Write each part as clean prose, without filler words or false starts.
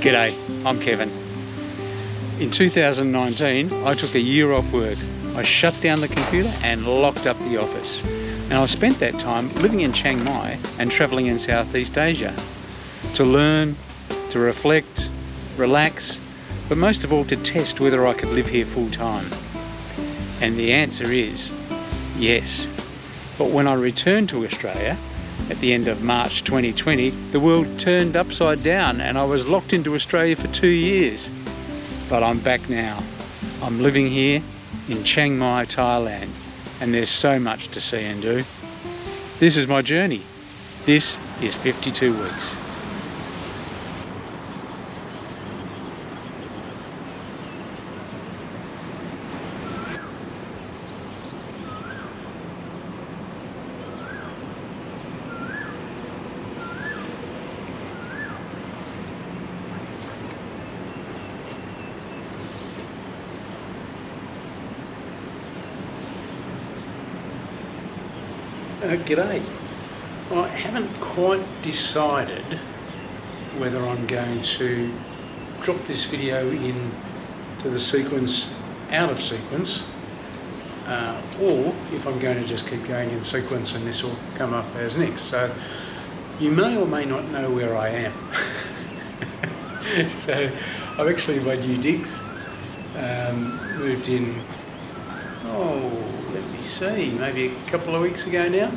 G'day, I'm Kevin. In 2019, I took a year off work. I shut down the computer and locked up the office. And I spent that time living in Chiang Mai and travelling in Southeast Asia to learn, to reflect, relax, but most of all to test whether I could live here full time. And the answer is yes. But when I returned to Australia at the end of March 2020, the world turned upside down and I was locked into Australia for 2 years. But I'm back now. I'm living here in Chiang Mai, Thailand, and there's so much to see and do. This is my journey. This is 52 weeks. G'day. I haven't quite decided whether I'm going to drop this video in to the sequence out of sequence or if I'm going to just keep going in sequence and this will come up as next. So you may or may not know where I am. So I've actually made new digs, moved in, let me see, maybe a couple of weeks ago now.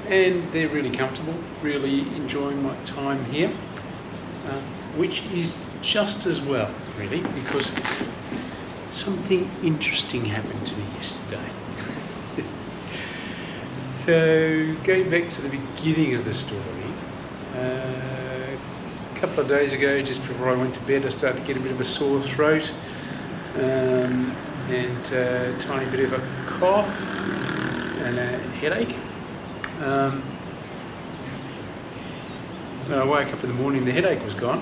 And they're really comfortable, really enjoying my time here, which is just as well, really, because something interesting happened to me yesterday. So, going back to the beginning of the story, a couple of days ago, just before I went to bed, I started to get a bit of a sore throat and a tiny bit of a cough and a headache. When I woke up in the morning, the headache was gone,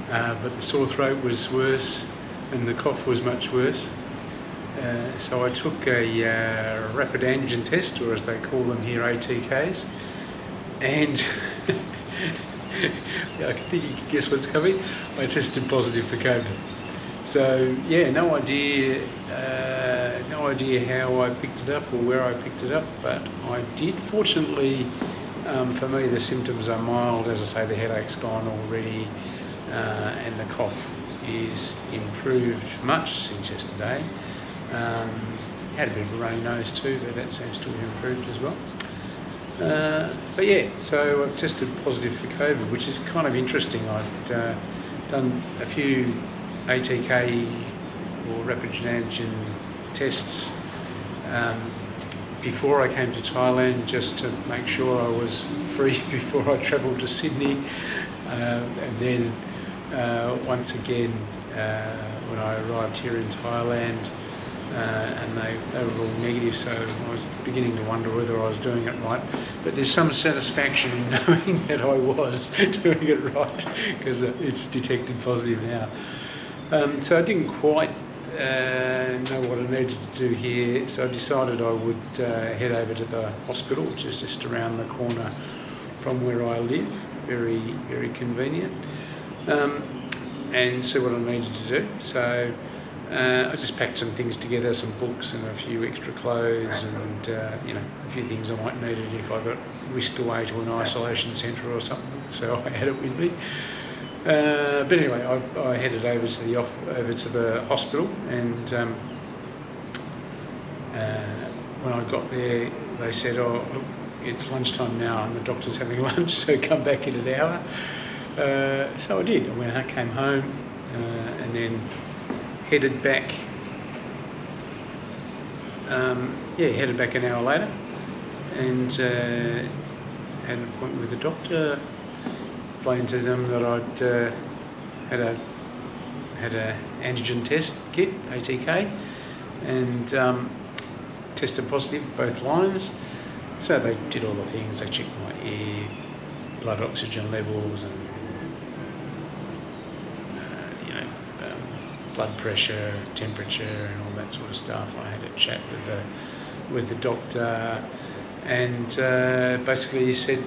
but the sore throat was worse and the cough was much worse. So I took a rapid antigen test, or as they call them here, ATKs, and I think you can guess what's coming. I tested positive for COVID. So yeah, no idea how I picked it up or where I picked it up, but I did. Fortunately, for me, the symptoms are mild. As I say, the headache's gone already, and the cough is improved much since yesterday. Had a bit of a runny nose too, but that seems to have improved as well. But yeah, so I've tested positive for COVID, which is kind of interesting. I'd done a few ATK or rapid antigen tests before I came to Thailand, just to make sure I was free before I travelled to Sydney, and then once again when I arrived here in Thailand, and they were all negative, so I was beginning to wonder whether I was doing it right. But there's some satisfaction in knowing that I was doing it right, because it's detected positive now. So I didn't quite know what I needed to do here, so I decided I would head over to the hospital, which is just around the corner from where I live. Very, very convenient, and see what I needed to do. So I just packed some things together, some books and a few extra clothes, and a few things I might need it if I got whisked away to an isolation centre or something. So I had it with me. But anyway, I headed over to the hospital, and when I got there, they said, "Oh, it's lunchtime now, and the doctor's having lunch, so come back in an hour." So I did. I came home, and then headed back. Headed back an hour later, and had an appointment with the doctor. Explained to them that I'd had a antigen test kit, ATK, and tested positive both lines. So they did all the things. They checked my air, blood oxygen levels, and blood pressure, temperature, and all that sort of stuff. I had a chat with the doctor, and basically he said,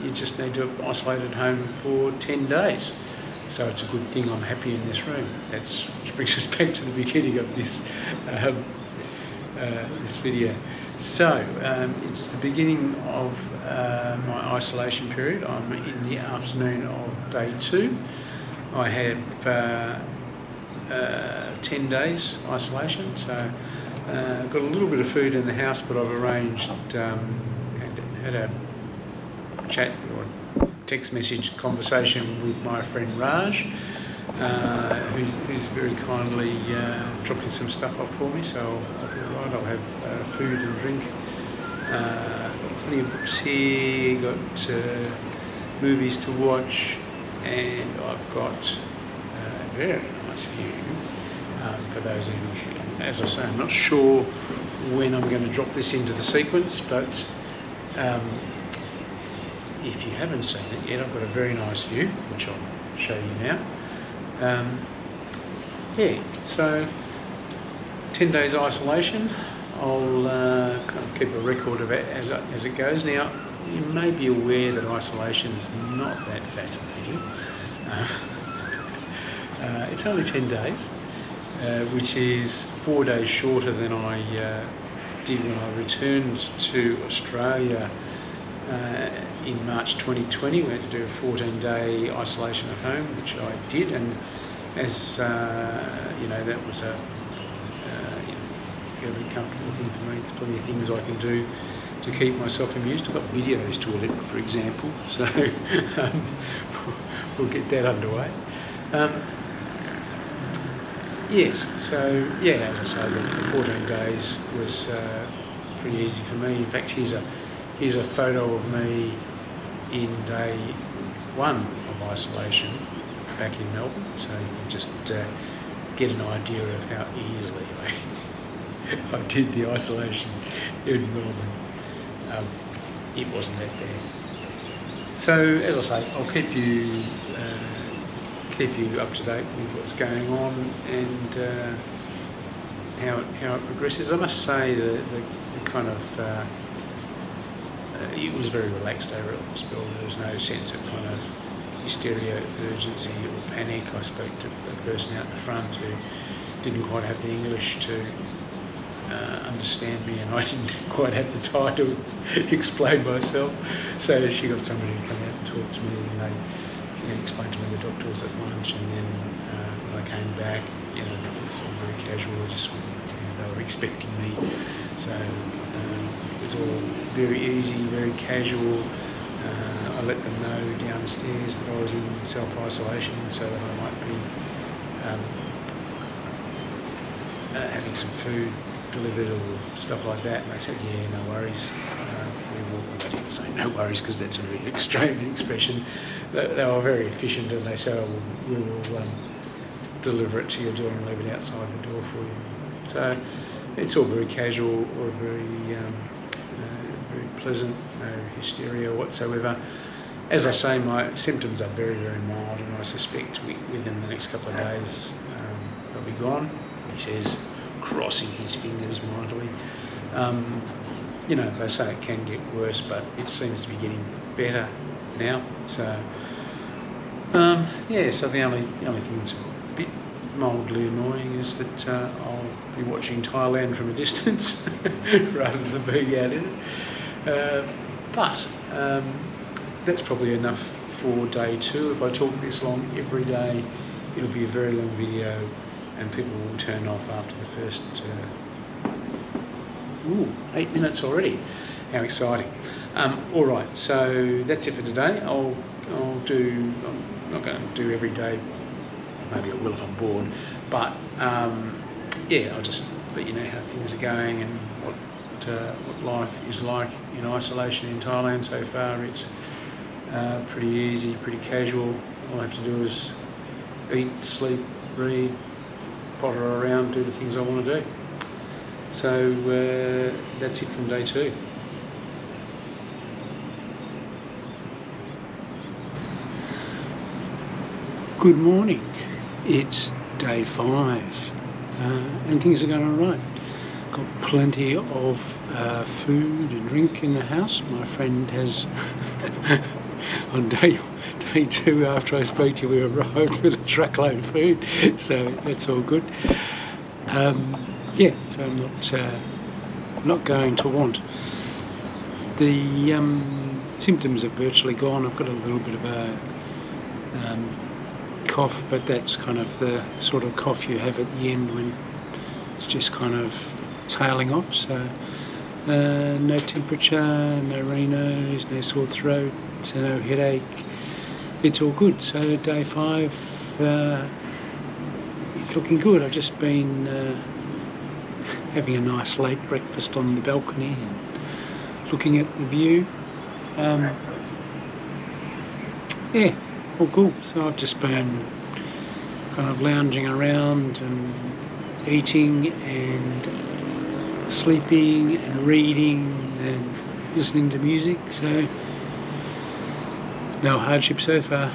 you just need to isolate at home for 10 days. So it's a good thing I'm happy in this room. Which brings us back to the beginning of this this video. So it's the beginning of my isolation period. I'm in the afternoon of day 2. I have 10 days isolation, so I've got a little bit of food in the house, but I've arranged had a chat or text message conversation with my friend Raj, who's very kindly dropping some stuff off for me, so I'll be alright. I'll have food and drink. Got plenty of books here, got movies to watch, and I've got a very nice view for those of you. As I say, I'm not sure when I'm going to drop this into the sequence, but if you haven't seen it yet, I've got a very nice view, which I'll show you now. Yeah, so 10 days isolation. I'll kind of keep a record of it as it goes. Now, you may be aware that isolation is not that fascinating. It's only 10 days, which is 4 days shorter than I did when I returned to Australia in March 2020. We had to do a 14-day isolation at home, which I did, and as you know, that was a fairly comfortable thing for me. There's plenty of things I can do to keep myself amused. I've got videos to edit, for example, so we'll get that underway. Yes, so yeah, as I say, the 14 days was pretty easy for me. In fact, here's a photo of me in day 1 of isolation back in Melbourne, so you can just get an idea of how easily I did the isolation in Melbourne. It wasn't that bad. So, as I say, I'll keep you up to date with what's going on and how it progresses. I must say the kind of it was very relaxed over at the hospital. There was no sense of kind of hysteria, urgency or panic. I spoke to a person out the front who didn't quite have the English to understand me, and I didn't quite have the time to explain myself, so she got somebody to come out and talk to me, and they explained to me the doctor was at lunch, and then when I came back, it was all very casual. Just they were expecting me, so it was all very easy, very casual. I let them know downstairs that I was in self-isolation, so that I might be having some food delivered or stuff like that, and they said, yeah, no worries. They didn't say no worries, because that's a very extreme expression. They were very efficient, and they said, oh, we will deliver it to your door and leave it outside the door for you. So it's all very casual, or very pleasant, no hysteria whatsoever. As I say, my symptoms are very, very mild, and I suspect within the next couple of days they'll be gone. He says, crossing his fingers mightily. They say it can get worse, but it seems to be getting better now. So, so the only thing that's a bit mildly annoying is that I'll be watching Thailand from a distance rather than being out in it. But that's probably enough for day 2. If I talk this long every day, it'll be a very long video, and people will turn off after the first 8 minutes already. How exciting. All right, so that's it for today. I'm not going to do every day, maybe I will if I'm bored, but I'll just let you know how things are going and what life is like in isolation in Thailand so far. It's pretty easy, pretty casual. All I have to do is eat, sleep, read, potter around, do the things I want to do. So that's it from day 2. Good morning. It's day 5 and things are going all right. Got plenty of food and drink in the house. My friend has on day 2 after I spoke to you, we arrived with a truckload of food, so that's all good. Yeah, so I'm not going to want. The symptoms have virtually gone. I've got a little bit of a cough, but that's kind of the sort of cough you have at the end when it's just kind of tailing off. So no temperature, no runny nose, no sore throat, no headache. It's all good. So day 5 it's looking good. I've just been having a nice late breakfast on the balcony and looking at the view. Yeah, all cool. So I've just been kind of lounging around and eating and sleeping and reading and listening to music, so no hardship so far.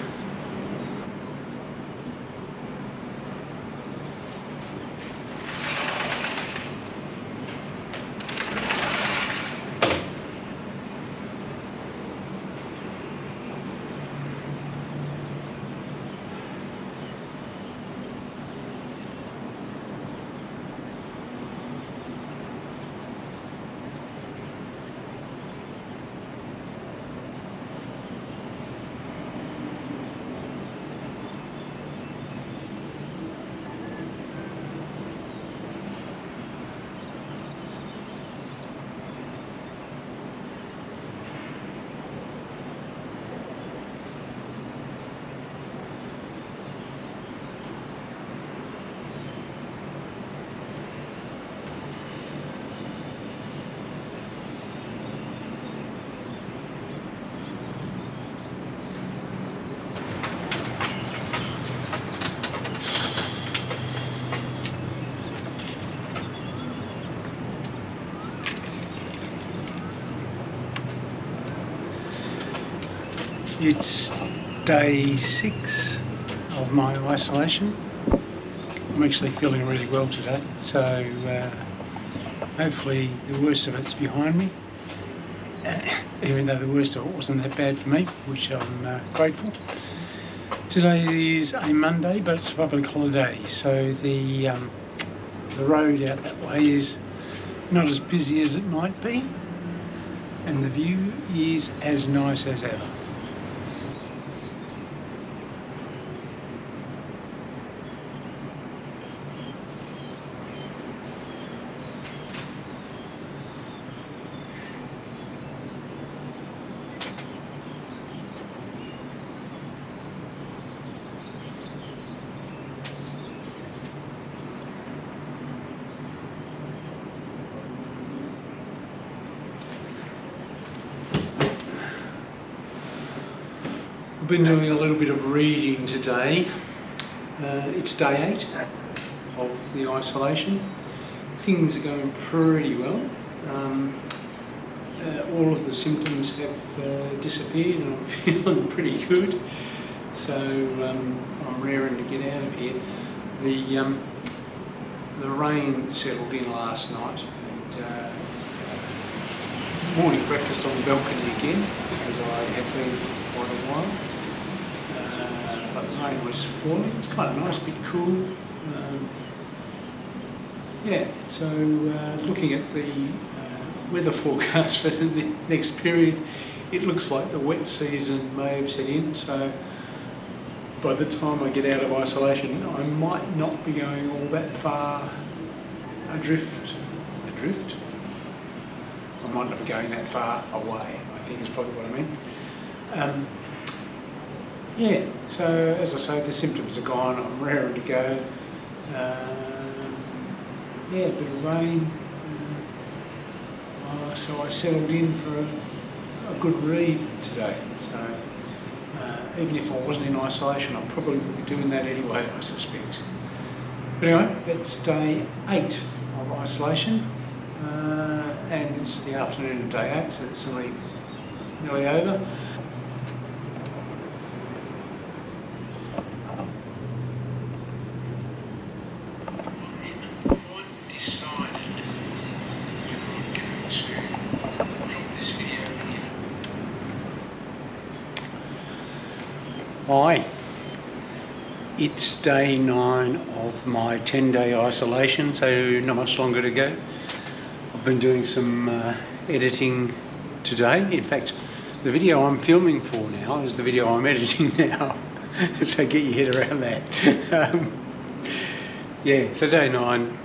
It's day 6 of my isolation. I'm actually feeling really well today, so hopefully the worst of it's behind me, even though the worst of it wasn't that bad for me, which I'm grateful. Today is a Monday, but it's a public holiday, so the road out that way is not as busy as it might be, and the view is as nice as ever. I've been doing a little bit of reading today. It's day 8 of the isolation. Things are going pretty well. All of the symptoms have disappeared and I'm feeling pretty good. So I'm raring to get out of here. The rain settled in last night and morning breakfast on the balcony again, as I had been for quite a while. But the rain was falling. It was kind of nice, a bit cool. Yeah, so looking at the weather forecast for the next period, it looks like the wet season may have set in. So by the time I get out of isolation, I might not be going all that far adrift. I might not be going that far away, I think is probably what I mean. Yeah, so as I say, the symptoms are gone, I'm raring to go. Yeah, a bit of rain. So I settled in for a good read today. So even if I wasn't in isolation, I probably would be doing that anyway, I suspect. But anyway, that's day 8 of isolation. And it's the afternoon of day 8, so it's nearly over. Hi, it's day 9 of my 10-day isolation, so not much longer to go. I've been doing some editing today. In fact, the video I'm filming for now is the video I'm editing now. So get your head around that. Yeah, so day 9.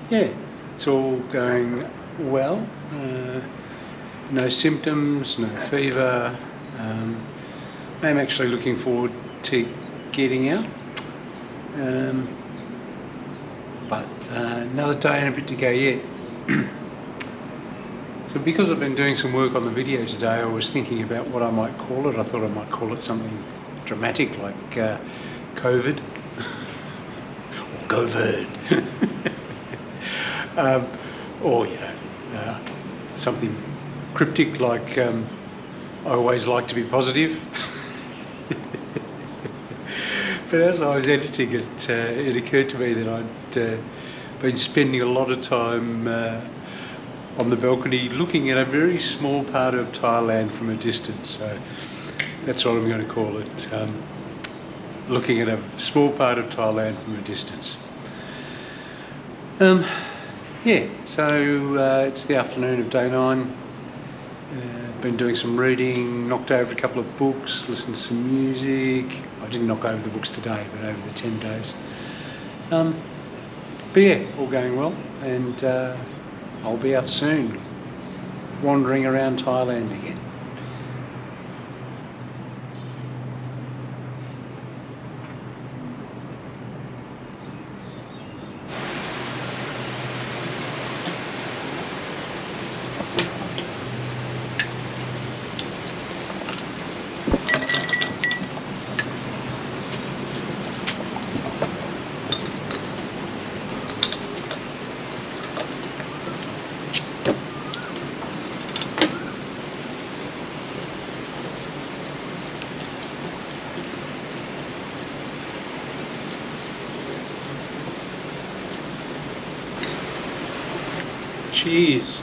Yeah, it's all going well. No symptoms, no fever. I'm actually looking forward to getting out. But another day and a bit to go yet. So because I've been doing some work on the video today, I was thinking about what I might call it. I thought I might call it something dramatic like COVID. Or COVID. Or, you know, something cryptic like I always like to be positive. But as I was editing it, it occurred to me that I'd been spending a lot of time on the balcony looking at a very small part of Thailand from a distance. So that's what I'm going to call it. Looking at a small part of Thailand from a distance. Yeah, so it's the afternoon of day 9. Been doing some reading, knocked over a couple of books, listened to some music. I didn't knock over the books today, but over the 10 days. But yeah, all going well, and I'll be out soon, wandering around Thailand again. Cheers.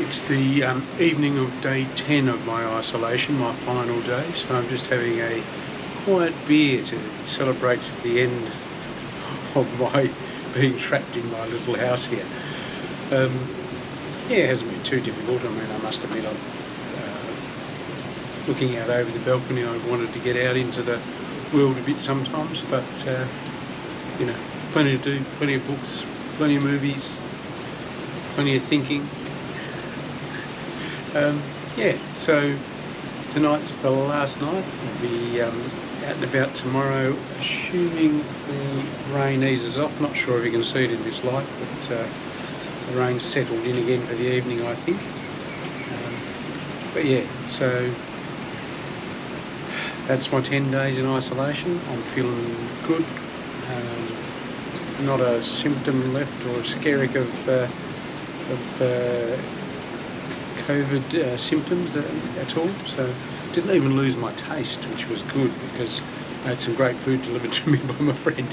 It's the evening of day 10 of my isolation, my final day, so I'm just having a quiet beer to celebrate the end of my being trapped in my little house here. Yeah, it hasn't been too difficult. I mean, I must admit, I'm looking out over the balcony. I've wanted to get out into the world a bit sometimes, but you know, plenty to do, plenty of books, plenty of movies, plenty of thinking. Yeah, so tonight's the last night. I'll be out and about tomorrow, assuming the rain eases off. Not sure if you can see it in this light, but the rain's settled in again for the evening, I think. But yeah, so that's my 10 days in isolation. I'm feeling good. Not a symptom left or a skerrick of COVID symptoms at all. So didn't even lose my taste, which was good because I had some great food delivered to me by my friend.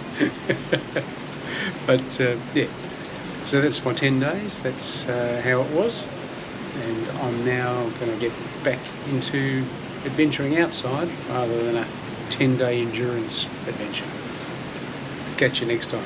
But yeah, so that's my 10 days. That's how it was, and I'm now going to get back into adventuring outside rather than a 10-day endurance adventure. Catch you next time.